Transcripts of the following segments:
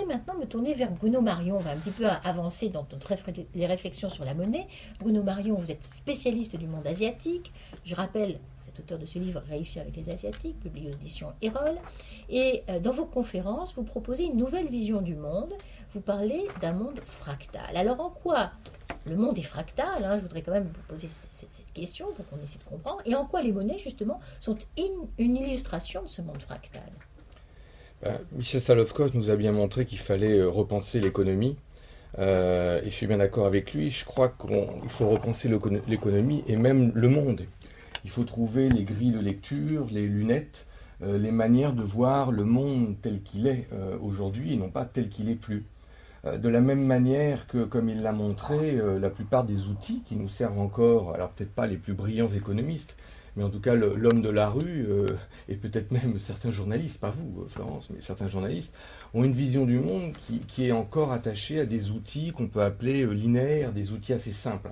voudrais maintenant me tourner vers Bruno Marion. On va un petit peu avancer dans les réflexions sur la monnaie. Bruno Marion, vous êtes spécialiste du monde asiatique. Je rappelle, vous êtes auteur de ce livre Réussir avec les Asiatiques, publié aux éditions Erol. Et dans vos conférences, vous proposez une nouvelle vision du monde. Vous parlez d'un monde fractal. Alors en quoi le monde est fractal, hein, je voudrais quand même vous poser cette question pour qu'on essaie de comprendre. Et en quoi les monnaies, justement, sont une illustration de ce monde fractal? Michel Salov-Kost nous a bien montré qu'il fallait repenser l'économie. Et je suis bien d'accord avec lui. Je crois qu'il faut repenser l'économie et même le monde. Il faut trouver les grilles de lecture, les lunettes, les manières de voir le monde tel qu'il est aujourd'hui et non pas tel qu'il est plus. De la même manière que, comme il l'a montré, la plupart des outils qui nous servent encore, alors peut-être pas les plus brillants économistes, mais en tout cas l'homme de la rue, et peut-être même certains journalistes, pas vous Florence, mais certains journalistes, ont une vision du monde qui est encore attachée à des outils qu'on peut appeler linéaires, des outils assez simples.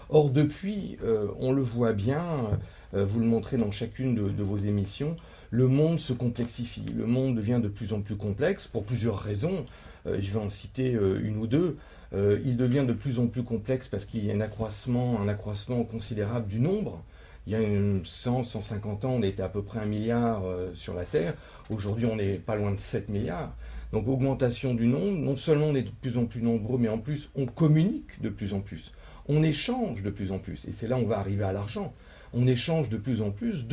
Or depuis, on le voit bien, vous le montrez dans chacune de vos émissions, le monde se complexifie, le monde devient de plus en plus complexe pour plusieurs raisons. Je vais en citer une ou deux. Il devient de plus en plus complexe parce qu'il y a un accroissement considérable du nombre. Il y a 100-150 ans, on était à peu près 1 milliard sur la Terre. Aujourd'hui, on n'est pas loin de 7 milliards. Donc augmentation du nombre. Non seulement on est de plus en plus nombreux, mais en plus on communique de plus en plus. On échange de plus en plus. Et c'est là où on va arriver à l'argent. On échange de plus en plus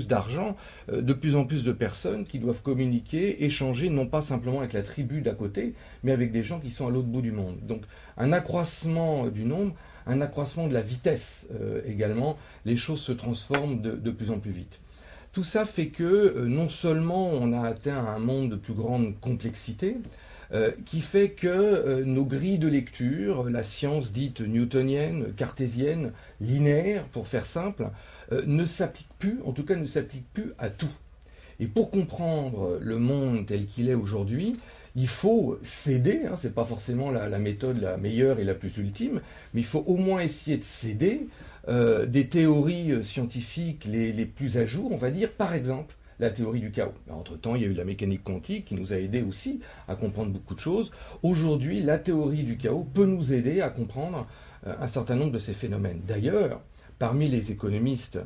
d'argent, de plus en plus de personnes qui doivent communiquer, échanger, non pas simplement avec la tribu d'à côté, mais avec des gens qui sont à l'autre bout du monde. Donc un accroissement du nombre, un accroissement de la vitesse également, les choses se transforment de plus en plus vite. Tout ça fait que non seulement on a atteint un monde de plus grande complexité, qui fait que nos grilles de lecture, la science dite newtonienne, cartésienne, linéaire, pour faire simple, ne s'applique plus, en tout cas ne s'applique plus à tout. Et pour comprendre le monde tel qu'il est aujourd'hui, il faut céder, hein, c'est pas forcément la méthode la meilleure et la plus ultime, mais il faut au moins essayer de céder des théories scientifiques les plus à jour, on va dire, par exemple, la théorie du chaos. Entre-temps, il y a eu la mécanique quantique qui nous a aidé aussi à comprendre beaucoup de choses. Aujourd'hui, la théorie du chaos peut nous aider à comprendre un certain nombre de ces phénomènes. D'ailleurs, parmi les économistes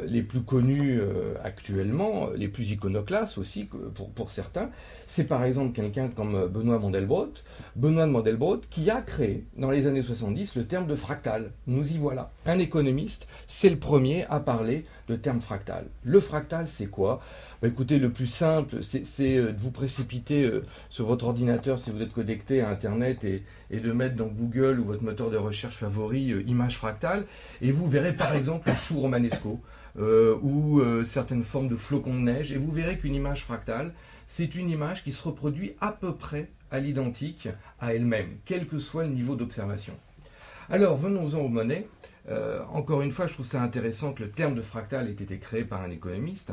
les plus connus actuellement, les plus iconoclastes aussi pour certains, c'est par exemple quelqu'un comme Benoît Mandelbrot. Benoît Mandelbrot qui a créé dans les années 70 le terme de fractal. Nous y voilà. Un économiste, c'est le premier à parler de terme fractal. Le fractal, c'est quoi ? Écoutez, le plus simple, c'est de vous précipiter sur votre ordinateur si vous êtes connecté à Internet et de mettre dans Google ou votre moteur de recherche favori image fractale, et vous verrez par exemple le chou romanesco ou certaines formes de flocons de neige, et vous verrez qu'une image fractale, c'est une image qui se reproduit à peu près à l'identique à elle-même, quel que soit le niveau d'observation. Alors, venons-en aux monnaies. Encore une fois, je trouve ça intéressant que le terme de fractal ait été créé par un économiste.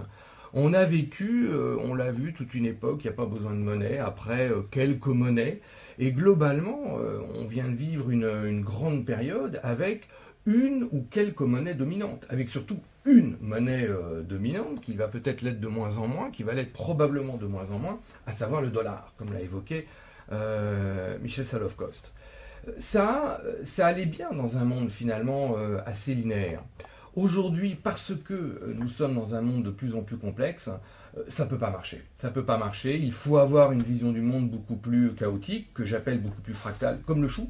On a vécu, on l'a vu, toute une époque, il n'y a pas besoin de monnaie, après quelques monnaies, et globalement, on vient de vivre une grande période avec une ou quelques monnaies dominantes, avec surtout une monnaie dominante qui va peut-être l'être de moins en moins, qui va l'être probablement de moins en moins, à savoir le dollar, comme l'a évoqué Michel Salov-Kost. Ça allait bien dans un monde finalement assez linéaire. Aujourd'hui, parce que nous sommes dans un monde de plus en plus complexe, ça ne peut pas marcher. Ça ne peut pas marcher. Il faut avoir une vision du monde beaucoup plus chaotique, que j'appelle beaucoup plus fractale, comme le chou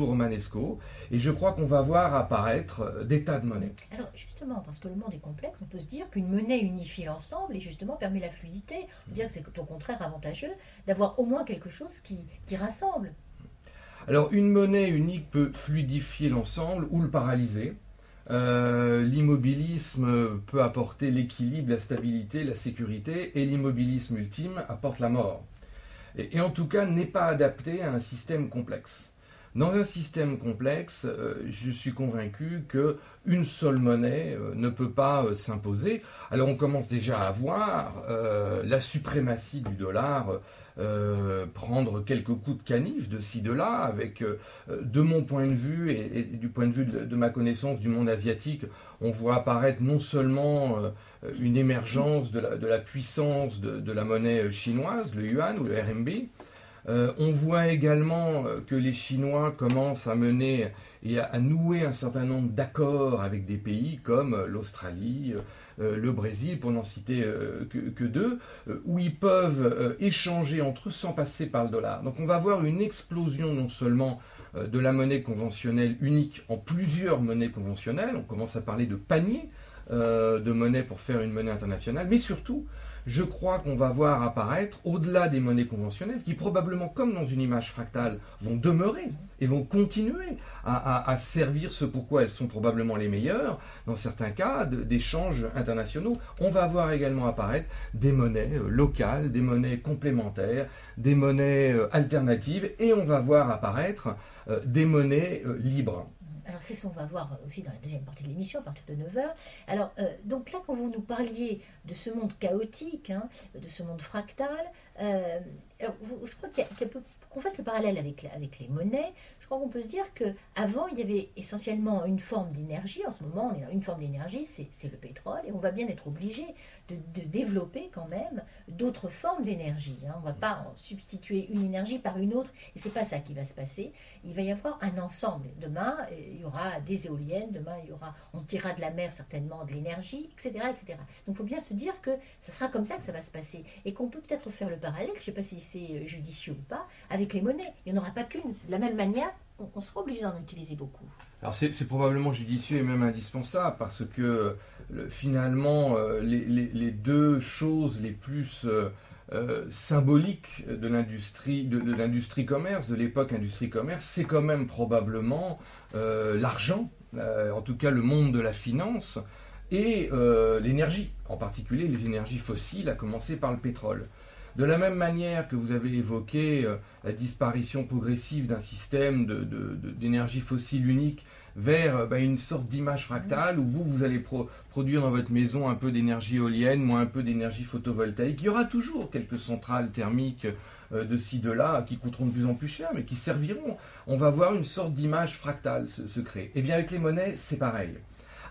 romanesco. Et je crois qu'on va voir apparaître des tas de monnaies. Alors justement, parce que le monde est complexe, on peut se dire qu'une monnaie unifie l'ensemble et justement permet la fluidité. On peut dire que c'est au contraire avantageux d'avoir au moins quelque chose qui rassemble. Alors une monnaie unique peut fluidifier l'ensemble ou le paralyser. L'immobilisme peut apporter l'équilibre, la stabilité, la sécurité, et l'immobilisme ultime apporte la mort. Et en tout cas, n'est pas adapté à un système complexe. Dans un système complexe, je suis convaincu qu'une seule monnaie ne peut pas s'imposer. Alors on commence déjà à voir la suprématie du dollar prendre quelques coups de canif de ci, de là, avec, de mon point de vue et du point de vue de ma connaissance du monde asiatique, on voit apparaître non seulement une émergence de la puissance de la monnaie chinoise, le yuan ou le RMB. On voit également que les Chinois commencent à mener et à nouer un certain nombre d'accords avec des pays comme l'Australie, le Brésil, pour n'en citer que deux, où ils peuvent échanger entre eux sans passer par le dollar. Donc on va avoir une explosion non seulement de la monnaie conventionnelle unique en plusieurs monnaies conventionnelles, on commence à parler de panier de monnaie pour faire une monnaie internationale, mais surtout, je crois qu'on va voir apparaître, au-delà des monnaies conventionnelles, qui probablement, comme dans une image fractale, vont demeurer et vont continuer à servir ce pourquoi elles sont probablement les meilleures, dans certains cas, d'échanges internationaux. On va voir également apparaître des monnaies locales, des monnaies complémentaires, des monnaies alternatives, et on va voir apparaître des monnaies libres. Alors c'est ce qu'on va voir aussi dans la deuxième partie de l'émission, à partir de 9 heures. Alors, donc là, quand vous nous parliez de ce monde chaotique, hein, de ce monde fractal, je crois qu'on fasse le parallèle avec les monnaies. Je crois qu'on peut se dire qu'avant, il y avait essentiellement une forme d'énergie. En ce moment, on est dans une forme d'énergie, c'est le pétrole, et on va bien être obligé de développer quand même d'autres formes d'énergie. Hein. On ne va pas substituer une énergie par une autre, et c'est pas ça qui va se passer. Il va y avoir un ensemble. Demain, il y aura des éoliennes, demain, on tirera de la mer certainement de l'énergie, etc., etc. Donc il faut bien se dire que ça sera comme ça que ça va se passer, et qu'on peut peut-être faire le parallèle, je ne sais pas si c'est judicieux ou pas, avec les monnaies. Il n'y en aura pas qu'une. De la même manière, on sera obligé d'en utiliser beaucoup. Alors c'est probablement judicieux et même indispensable parce que finalement les deux choses les plus symboliques de l'industrie commerce, de l'époque industrie commerce, c'est quand même probablement l'argent, en tout cas le monde de la finance et l'énergie, en particulier les énergies fossiles, à commencer par le pétrole. De la même manière que vous avez évoqué la disparition progressive d'un système d'énergie fossile unique vers une sorte d'image fractale où vous allez produire dans votre maison un peu d'énergie éolienne, moi un peu d'énergie photovoltaïque. Il y aura toujours quelques centrales thermiques de ci, de là, qui coûteront de plus en plus cher, mais qui serviront. On va voir une sorte d'image fractale se créer. Et bien avec les monnaies, c'est pareil.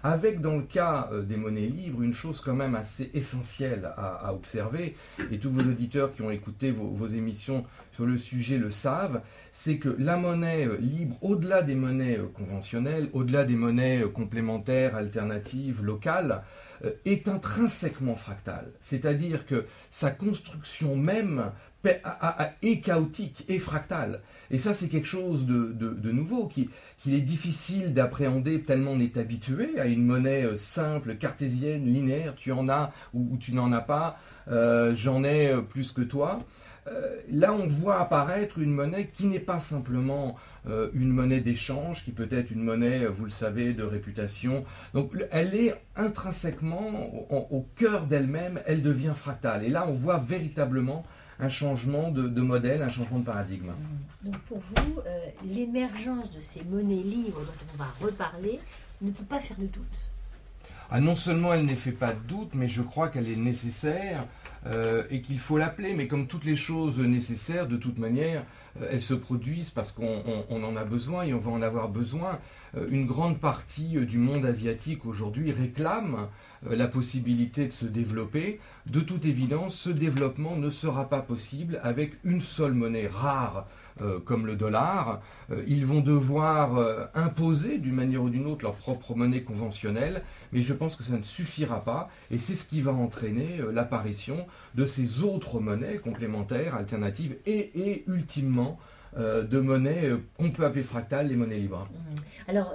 Avec, dans le cas des monnaies libres, une chose quand même assez essentielle à observer, et tous vos auditeurs qui ont écouté vos émissions sur le sujet le savent, c'est que la monnaie libre, au-delà des monnaies conventionnelles, au-delà des monnaies complémentaires, alternatives, locales, est intrinsèquement fractale. C'est-à-dire que sa construction même est chaotique et fractale. Et ça, c'est quelque chose de nouveau qu'il est difficile d'appréhender tellement on est habitué à une monnaie simple, cartésienne, linéaire. Tu en as ou tu n'en as pas, j'en ai plus que toi. Là, on voit apparaître une monnaie qui n'est pas simplement une monnaie d'échange, qui peut être une monnaie, vous le savez, de réputation. Donc, elle est intrinsèquement, au cœur d'elle-même, elle devient fractale. Et là, on voit véritablement un changement de modèle, un changement de paradigme. Donc pour vous, l'émergence de ces monnaies libres dont on va reparler ne peut pas faire de doute. Ah, non seulement elle ne fait pas de doute, mais je crois qu'elle est nécessaire et qu'il faut l'appeler. Mais comme toutes les choses nécessaires, de toute manière, elles se produisent parce qu'on en a besoin et on va en avoir besoin. Une grande partie du monde asiatique aujourd'hui réclame la possibilité de se développer. De toute évidence, ce développement ne sera pas possible avec une seule monnaie rare comme le dollar. Ils vont devoir imposer d'une manière ou d'une autre leur propre monnaie conventionnelle, mais je pense que ça ne suffira pas et c'est ce qui va entraîner l'apparition de ces autres monnaies complémentaires, alternatives et ultimement de monnaies qu'on peut appeler fractales, les monnaies libres. Alors,